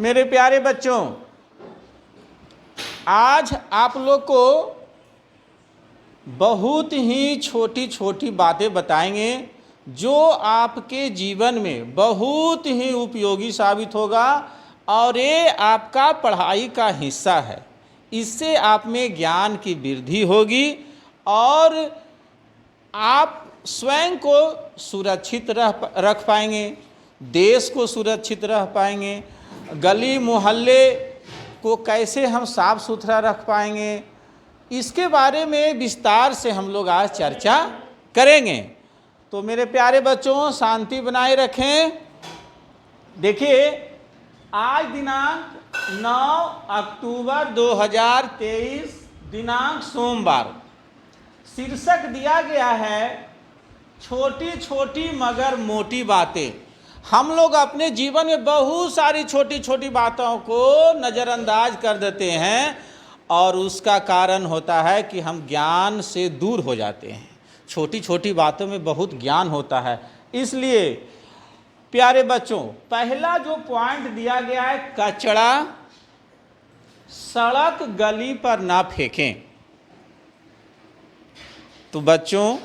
मेरे प्यारे बच्चों, आज आप लोग को बहुत ही छोटी छोटी बातें बताएंगे जो आपके जीवन में बहुत ही उपयोगी साबित होगा और ये आपका पढ़ाई का हिस्सा है। इससे आप में ज्ञान की वृद्धि होगी और आप स्वयं को सुरक्षित रख पाएंगे, देश को सुरक्षित रह पाएंगे, गली मोहल्ले को कैसे हम साफ सुथरा रख पाएंगे, इसके बारे में विस्तार से हम लोग आज चर्चा करेंगे। तो मेरे प्यारे बच्चों, शांति बनाए रखें। देखिए, आज दिनांक 9 अक्टूबर 2023 दिनांक सोमवार। शीर्षक दिया गया है छोटी छोटी मगर मोटी बातें। हम लोग अपने जीवन में बहुत सारी छोटी छोटी बातों को नज़रअंदाज कर देते हैं और उसका कारण होता है कि हम ज्ञान से दूर हो जाते हैं। छोटी छोटी बातों में बहुत ज्ञान होता है। इसलिए प्यारे बच्चों, पहला जो पॉइंट दिया गया है, कचरा सड़क गली पर ना फेंकें। तो बच्चों,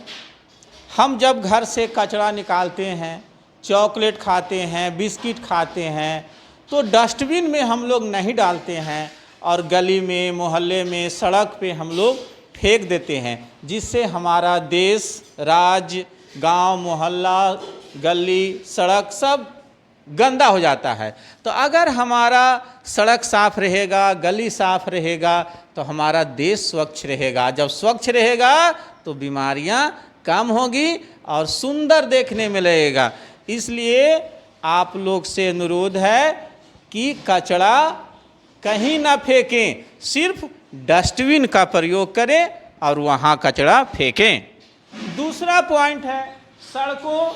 हम जब घर से कचरा निकालते हैं, चॉकलेट खाते हैं, बिस्किट खाते हैं, तो डस्टबिन में हम लोग नहीं डालते हैं और गली में, मोहल्ले में, सड़क पे हम लोग फेंक देते हैं, जिससे हमारा देश, राज्य, गांव, मोहल्ला, गली, सड़क सब गंदा हो जाता है। तो अगर हमारा सड़क साफ रहेगा, गली साफ रहेगा, तो हमारा देश स्वच्छ रहेगा। जब स्वच्छ रहेगा तो बीमारियां कम होगी और सुंदर देखने में लगेगा। इसलिए आप लोग से अनुरोध है कि कचरा कहीं ना फेंकें, सिर्फ डस्टबिन का प्रयोग करें और वहाँ कचरा फेंकें। दूसरा पॉइंट है, सड़कों,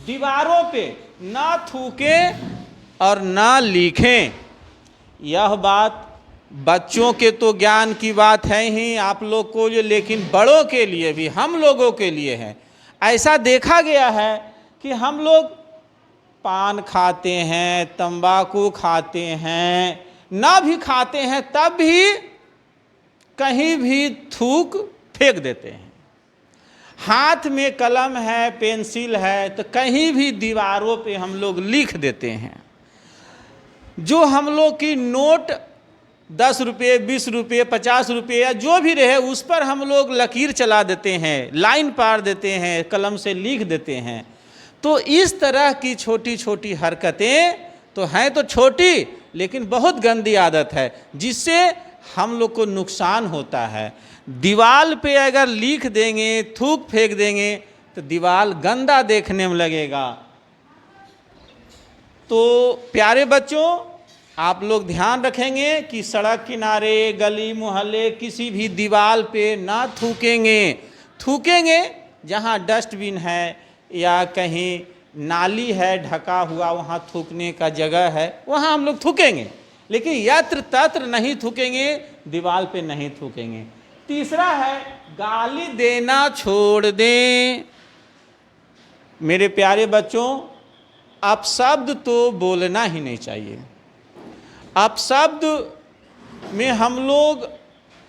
दीवारों पे ना थूकें और ना लिखें। यह बात बच्चों के तो ज्ञान की बात है ही आप लोग को, जो लेकिन बड़ों के लिए भी, हम लोगों के लिए है। ऐसा देखा गया है कि हम लोग पान खाते हैं, तंबाकू खाते हैं, ना भी खाते हैं, तब भी कहीं भी थूक फेंक देते हैं। हाथ में कलम है, पेंसिल है, तो कहीं भी दीवारों पे हम लोग लिख देते हैं। जो हम लोग की नोट 10 रुपये, 20 रुपये, 50 रुपये या जो भी रहे, उस पर हम लोग लकीर चला देते हैं, लाइन पार देते हैं, कलम से लिख देते हैं। तो इस तरह की छोटी छोटी हरकतें तो हैं तो छोटी, लेकिन बहुत गंदी आदत है, जिससे हम लोग को नुकसान होता है। दीवार पे अगर लिख देंगे, थूक फेंक देंगे, तो दीवार गंदा देखने में लगेगा। तो प्यारे बच्चों, आप लोग ध्यान रखेंगे कि सड़क किनारे, गली मोहल्ले, किसी भी दीवार पे ना थूकेंगे। जहाँ डस्टबिन है या कहीं नाली है ढका हुआ, वहाँ थूकने का जगह है, वहाँ हम लोग थूकेंगे, लेकिन यत्र तत्र नहीं थूकेंगे, दीवार पे नहीं थूकेंगे। तीसरा है, गाली देना छोड़ दें। मेरे प्यारे बच्चों, अपशब्द तो बोलना ही नहीं चाहिए। अपशब्द में हम लोग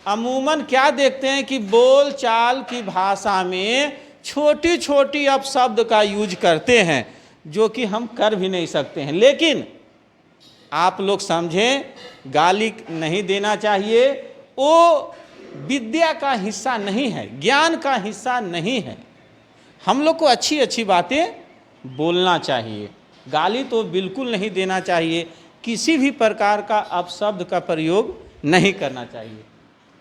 अमूमन क्या देखते हैं कि बोल चाल की भाषा में छोटी छोटी अपशब्द का यूज करते हैं, जो कि हम कर भी नहीं सकते हैं। लेकिन आप लोग समझें, गाली नहीं देना चाहिए, वो विद्या का हिस्सा नहीं है, ज्ञान का हिस्सा नहीं है। हम लोग को अच्छी अच्छी बातें बोलना चाहिए, गाली तो बिल्कुल नहीं देना चाहिए, किसी भी प्रकार का अपशब्द का प्रयोग नहीं करना चाहिए।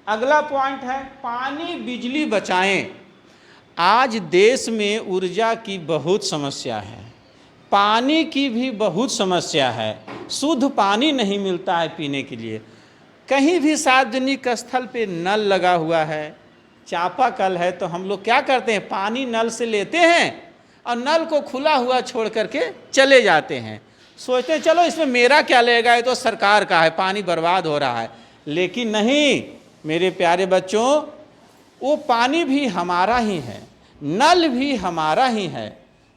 अगला पॉइंट है, पानी बिजली बचाएं। आज देश में ऊर्जा की बहुत समस्या है, पानी की भी बहुत समस्या है। शुद्ध पानी नहीं मिलता है पीने के लिए। कहीं भी सार्वजनिक स्थल पे नल लगा हुआ है, चापाकल है, तो हम लोग क्या करते हैं, पानी नल से लेते हैं और नल को खुला हुआ छोड़ करके चले जाते हैं। सोचते हैं चलो इसमें मेरा क्या लगेगा, ये तो सरकार का है, पानी बर्बाद हो रहा है। लेकिन नहीं मेरे प्यारे बच्चों, वो पानी भी हमारा ही है, नल भी हमारा ही है,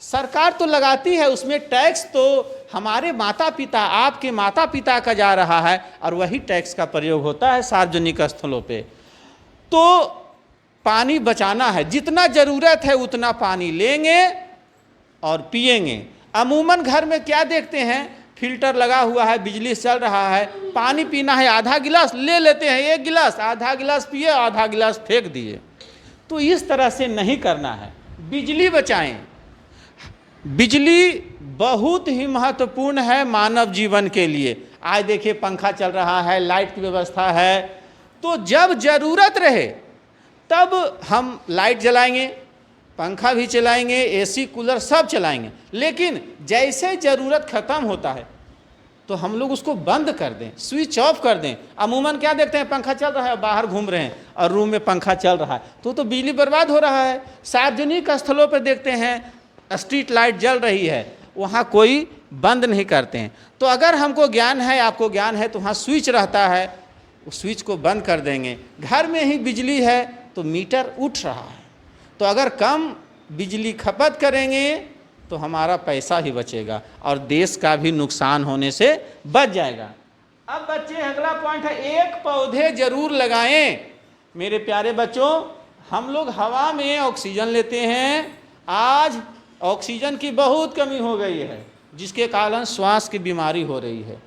सरकार तो लगाती है, उसमें टैक्स तो हमारे माता पिता, आपके माता पिता का जा रहा है, और वही टैक्स का प्रयोग होता है सार्वजनिक स्थलों पे। तो पानी बचाना है, जितना ज़रूरत है उतना पानी लेंगे और पिएंगे। अमूमन घर में क्या देखते हैं, फिल्टर लगा हुआ है, बिजली चल रहा है, पानी पीना है, आधा गिलास ले लेते हैं, एक गिलास, आधा गिलास पिए, आधा गिलास फेंक दिए। तो इस तरह से नहीं करना है, बिजली बचाएं। बिजली बहुत ही महत्वपूर्ण है मानव जीवन के लिए। आज देखिए पंखा चल रहा है, लाइट की व्यवस्था है, तो जब ज़रूरत रहे तब हम लाइट जलाएंगे, पंखा भी चलाएंगे, एसी कूलर सब चलाएंगे। लेकिन जैसे ज़रूरत ख़त्म होता है तो हम लोग उसको बंद कर दें, स्विच ऑफ कर दें। अमूमन क्या देखते हैं, पंखा चल रहा है, बाहर घूम रहे हैं और रूम में पंखा चल रहा है, तो बिजली बर्बाद हो रहा है। सार्वजनिक स्थलों पर देखते हैं स्ट्रीट लाइट जल रही है, वहाँ कोई बंद नहीं करते हैं। तो अगर हमको ज्ञान है, आपको ज्ञान है, तो वहाँ स्विच रहता है, उस स्विच को बंद कर देंगे। घर में ही बिजली है तो मीटर उठ रहा है, तो अगर कम बिजली खपत करेंगे तो हमारा पैसा ही बचेगा और देश का भी नुकसान होने से बच जाएगा। अब बच्चे अगला पॉइंट है, एक पौधे जरूर लगाएं। मेरे प्यारे बच्चों, हम लोग हवा में ऑक्सीजन लेते हैं, आज ऑक्सीजन की बहुत कमी हो गई है, जिसके कारण श्वास की बीमारी हो रही है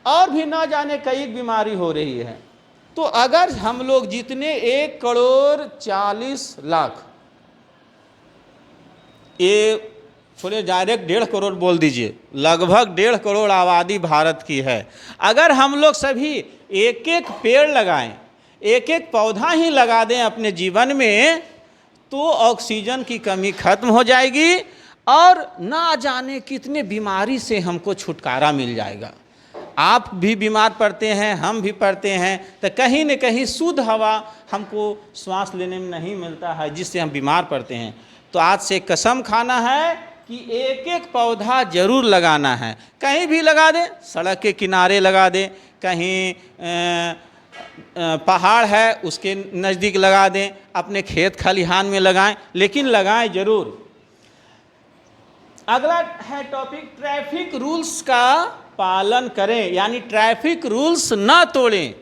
और भी ना जाने कई बीमारी हो रही है। तो अगर हम लोग जितने 1,40,00,000, ये थोड़े डायरेक्ट 1.5 करोड़ बोल दीजिए, लगभग 1.5 करोड़ आबादी भारत की है। अगर हम लोग सभी एक एक पेड़ लगाएं, एक एक पौधा ही लगा दें अपने जीवन में, तो ऑक्सीजन की कमी खत्म हो जाएगी और ना जाने कितने बीमारी से हमको छुटकारा मिल जाएगा। आप भी बीमार पड़ते हैं, हम भी पड़ते हैं, तो कहीं न कहीं शुद्ध हवा हमको श्वास लेने में नहीं मिलता है, जिससे हम बीमार पड़ते हैं। तो आज से कसम खाना है कि एक एक पौधा जरूर लगाना है। कहीं भी लगा दें, सड़क के किनारे लगा दें, कहीं पहाड़ है उसके नज़दीक लगा दें, अपने खेत खलिहान में लगाएं, लेकिन लगाएं जरूर। अगला है टॉपिक, ट्रैफिक रूल्स का पालन करें, यानी ट्रैफिक रूल्स ना तोड़ें।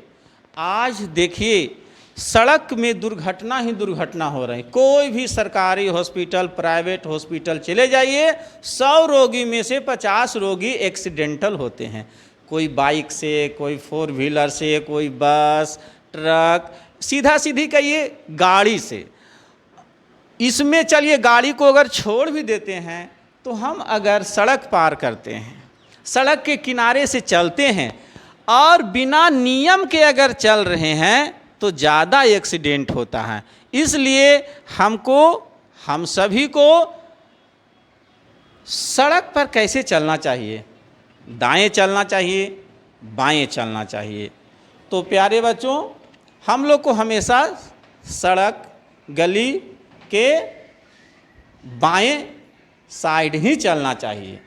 आज देखिए सड़क में दुर्घटना ही दुर्घटना हो रही। कोई भी सरकारी हॉस्पिटल, प्राइवेट हॉस्पिटल चले जाइए, 100 रोगी में से 50 रोगी एक्सीडेंटल होते हैं। कोई बाइक से, कोई 4 व्हीलर से, कोई बस, ट्रक, सीधा सीधी कहिए गाड़ी से। इसमें चलिए गाड़ी को अगर छोड़ भी देते हैं, तो हम अगर सड़क पार करते हैं, सड़क के किनारे से चलते हैं और बिना नियम के अगर चल रहे हैं, तो ज़्यादा एक्सीडेंट होता है। इसलिए हमको, हम सभी को सड़क पर कैसे चलना चाहिए, दाएं चलना चाहिए, बाएं चलना चाहिए। तो प्यारे बच्चों, हम लोग को हमेशा सड़क गली के बाएं साइड ही चलना चाहिए।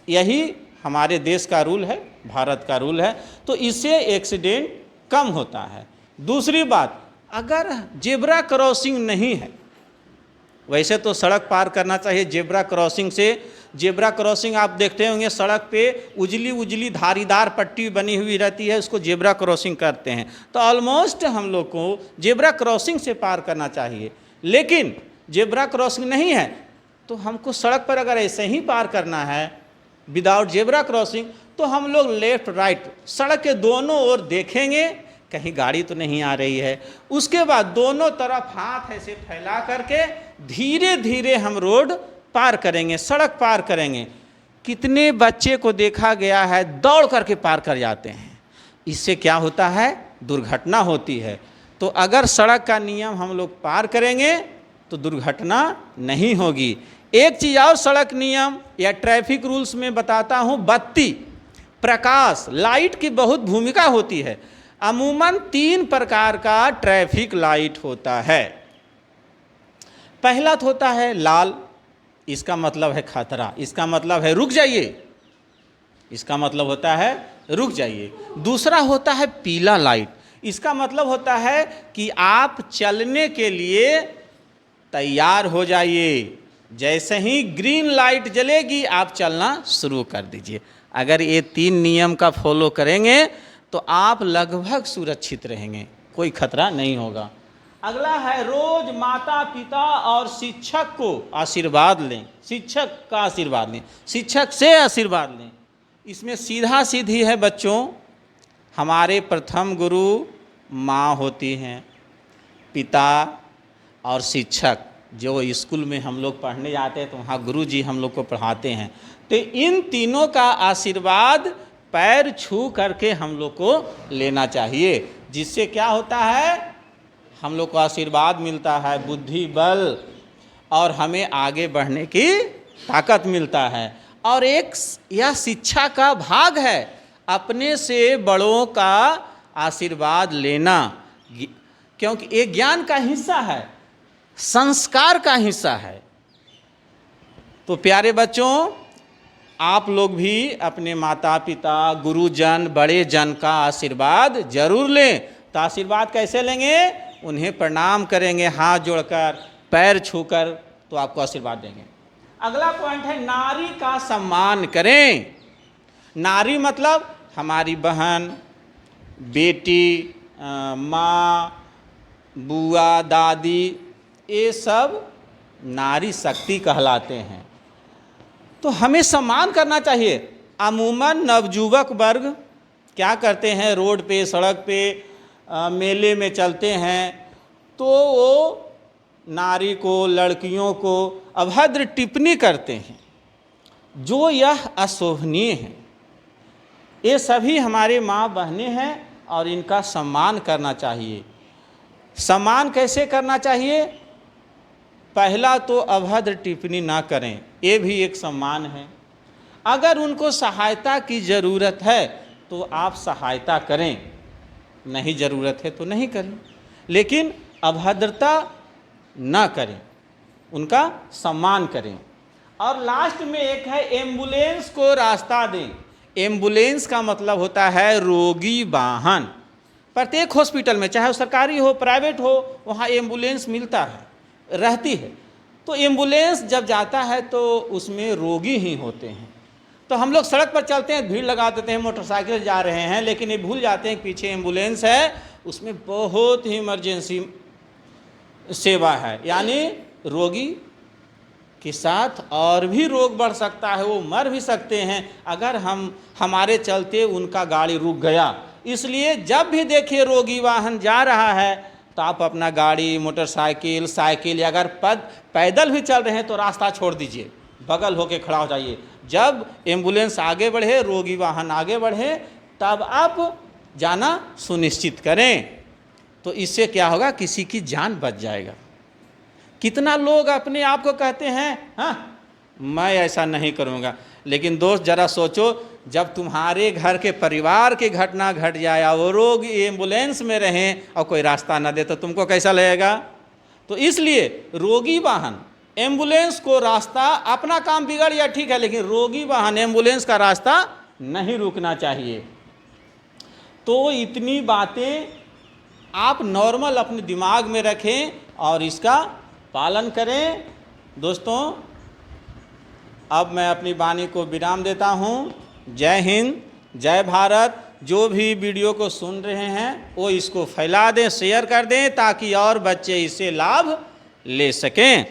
यही हमारे देश का रूल है, भारत का रूल है, तो इससे एक्सीडेंट कम होता है। दूसरी बात, अगर जेब्रा क्रॉसिंग नहीं है, वैसे तो सड़क पार करना चाहिए जेब्रा क्रॉसिंग से। जेब्रा क्रॉसिंग आप देखते होंगे सड़क पे उजली उजली धारीदार पट्टी बनी हुई रहती है, उसको जेब्रा क्रॉसिंग करते हैं। तो ऑलमोस्ट हम लोग को जेब्रा क्रॉसिंग से पार करना चाहिए। लेकिन जेब्रा क्रॉसिंग नहीं है तो हमको सड़क पर अगर ऐसे ही पार करना है विदाउट जेब्रा क्रॉसिंग, तो हम लोग लेफ्ट राइट सड़क के दोनों ओर देखेंगे कहीं गाड़ी तो नहीं आ रही है। उसके बाद दोनों तरफ हाथ ऐसे फैला करके धीरे धीरे हम रोड पार करेंगे, सड़क पार करेंगे। कितने बच्चे को देखा गया है दौड़ करके पार कर जाते हैं, इससे क्या होता है, दुर्घटना होती है। तो अगर सड़क का नियम हम लोग पार करेंगे तो दुर्घटना नहीं होगी। एक चीज़ और सड़क नियम या ट्रैफिक रूल्स में बताता हूँ, बत्ती, प्रकाश, लाइट की बहुत भूमिका होती है। अमूमन 3 प्रकार का ट्रैफिक लाइट होता है। पहला होता है लाल, इसका मतलब है खतरा, इसका मतलब है रुक जाइए, इसका मतलब होता है रुक जाइए। दूसरा होता है पीला लाइट, इसका मतलब होता है कि आप चलने के लिए तैयार हो जाइए, जैसे ही ग्रीन लाइट जलेगी आप चलना शुरू कर दीजिए। अगर ये 3 नियम का फॉलो करेंगे तो आप लगभग सुरक्षित रहेंगे, कोई खतरा नहीं होगा। अगला है रोज माता पिता और शिक्षक को आशीर्वाद लें, शिक्षक का आशीर्वाद लें, शिक्षक से आशीर्वाद लें। इसमें सीधा सीधी है बच्चों, हमारे प्रथम गुरु माँ होती हैं, पिता और शिक्षक। जो स्कूल में हम लोग पढ़ने जाते हैं तो वहाँ गुरु जी हम लोग को पढ़ाते हैं, तो इन तीनों का आशीर्वाद पैर छू करके हम लोग को लेना चाहिए, जिससे क्या होता है, हम लोग को आशीर्वाद मिलता है, बुद्धि बल और हमें आगे बढ़ने की ताकत मिलता है। और एक यह शिक्षा का भाग है, अपने से बड़ों का आशीर्वाद लेना, क्योंकि ये ज्ञान का हिस्सा है, संस्कार का हिस्सा है। तो प्यारे बच्चों, आप लोग भी अपने माता पिता, गुरुजन, बड़े जन का आशीर्वाद जरूर लें। तो आशीर्वाद कैसे लेंगे? उन्हें प्रणाम करेंगे, हाथ जोड़कर, पैर छूकर, तो आपको आशीर्वाद देंगे। अगला पॉइंट है नारी का सम्मान करें। नारी मतलब हमारी बहन, बेटी, माँ, बुआ, दादी, ये सब नारी शक्ति कहलाते हैं, तो हमें सम्मान करना चाहिए। अमूमन नवयुवक वर्ग क्या करते हैं, रोड पे, सड़क पे, मेले में चलते हैं तो वो नारी को, लड़कियों को अभद्र टिप्पणी करते हैं, जो यह अशोभनीय है। ये सभी हमारे माँ बहनें हैं और इनका सम्मान करना चाहिए। सम्मान कैसे करना चाहिए? पहला तो अभद्र टिप्पणी ना करें, ये भी एक सम्मान है। अगर उनको सहायता की ज़रूरत है तो आप सहायता करें, नहीं ज़रूरत है तो नहीं करें, लेकिन अभद्रता ना करें, उनका सम्मान करें। और लास्ट में एक है एम्बुलेंस को रास्ता दें। एम्बुलेंस का मतलब होता है रोगी वाहन। प्रत्येक हॉस्पिटल में, चाहे वो सरकारी हो, प्राइवेट हो, वहाँ एम्बुलेंस मिलता है, रहती है। तो एम्बुलेंस जब जाता है तो उसमें रोगी ही होते हैं। तो हम लोग सड़क पर चलते हैं, भीड़ लगा देते हैं, मोटरसाइकिल जा रहे हैं, लेकिन ये भूल जाते हैं कि पीछे एम्बुलेंस है, उसमें बहुत ही इमरजेंसी सेवा है, यानी रोगी के साथ और भी रोग बढ़ सकता है, वो मर भी सकते हैं अगर हमारे चलते उनका गाड़ी रुक गया। इसलिए जब भी देखिए रोगी वाहन जा रहा है तो आप अपना गाड़ी, मोटरसाइकिल, साइकिल या अगर पैदल भी चल रहे हैं तो रास्ता छोड़ दीजिए, बगल होके खड़ा हो जाइए। जब एम्बुलेंस आगे बढ़े, रोगी वाहन आगे बढ़े, तब आप जाना सुनिश्चित करें। तो इससे क्या होगा, किसी की जान बच जाएगा। कितना लोग अपने आप को कहते हैं हाँ मैं ऐसा नहीं करूँगा, लेकिन दोस्त जरा सोचो, जब तुम्हारे घर के परिवार की घटना घट जाए और वो लोग एम्बुलेंस में रहें और कोई रास्ता न दे तो तुमको कैसा लगेगा? तो इसलिए रोगी वाहन, एम्बुलेंस को रास्ता, अपना काम बिगड़ या ठीक है, लेकिन रोगी वाहन, एम्बुलेंस का रास्ता नहीं रुकना चाहिए। तो इतनी बातें आप नॉर्मल अपने दिमाग में रखें और इसका पालन करें। दोस्तों, अब मैं अपनी वाणी को विराम देता हूँ। जय हिंद, जय भारत। जो भी वीडियो को सुन रहे हैं वो इसको फैला दें, शेयर कर दें, ताकि और बच्चे इससे लाभ ले सकें।